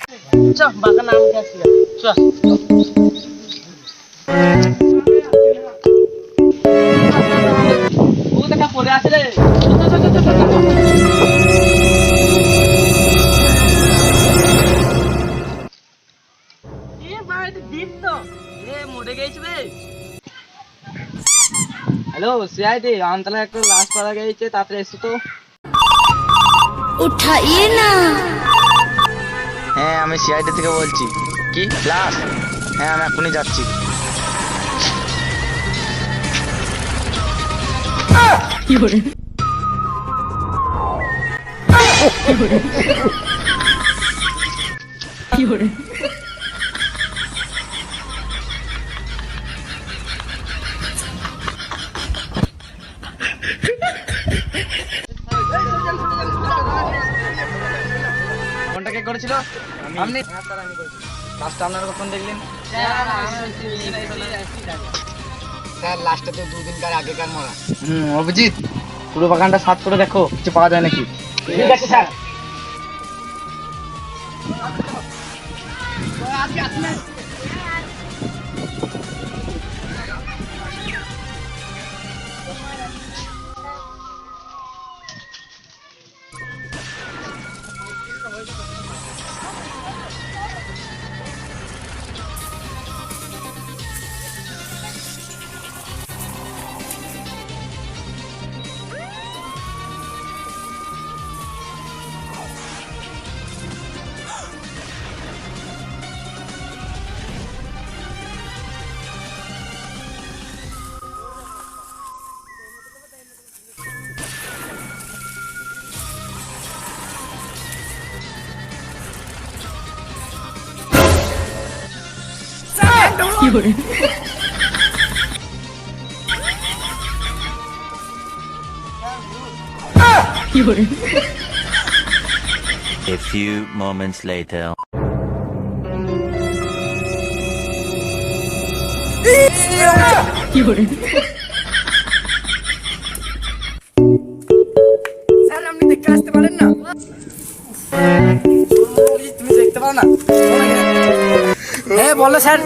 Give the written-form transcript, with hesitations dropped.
চ বাগান আম গাছ চ ও দেখা পড়ে আছে রে এ ভাই দীপ তো এ মরে গেছে রে হ্যালো সিআইডি আমতলা একটা লাশ পাওয়া গেছে তাড়াতাড়ি এসো তো उठाइए ना। হ্যাঁ আমি সিআইডি থেকে বলছি। কি লাশ? হ্যাঁ আমি এখনই যাচ্ছি। ফোনটা কে করেছিল? আপনি? লাস্টটা আপনারা কখন দেখলেন? স্যার লাশটা তো দুদিনকার আগেকার মরা। অভিজিৎ পুরো বাগানটা সার্চ করে দেখো কিছু পাওয়া যায় নাকি। ঠিক আছে sir. A few moments later. Sir আপনি দেখতে আসতে পারেন না? তুমি দেখতে পাও না? হ্যাঁ বলো স্যার।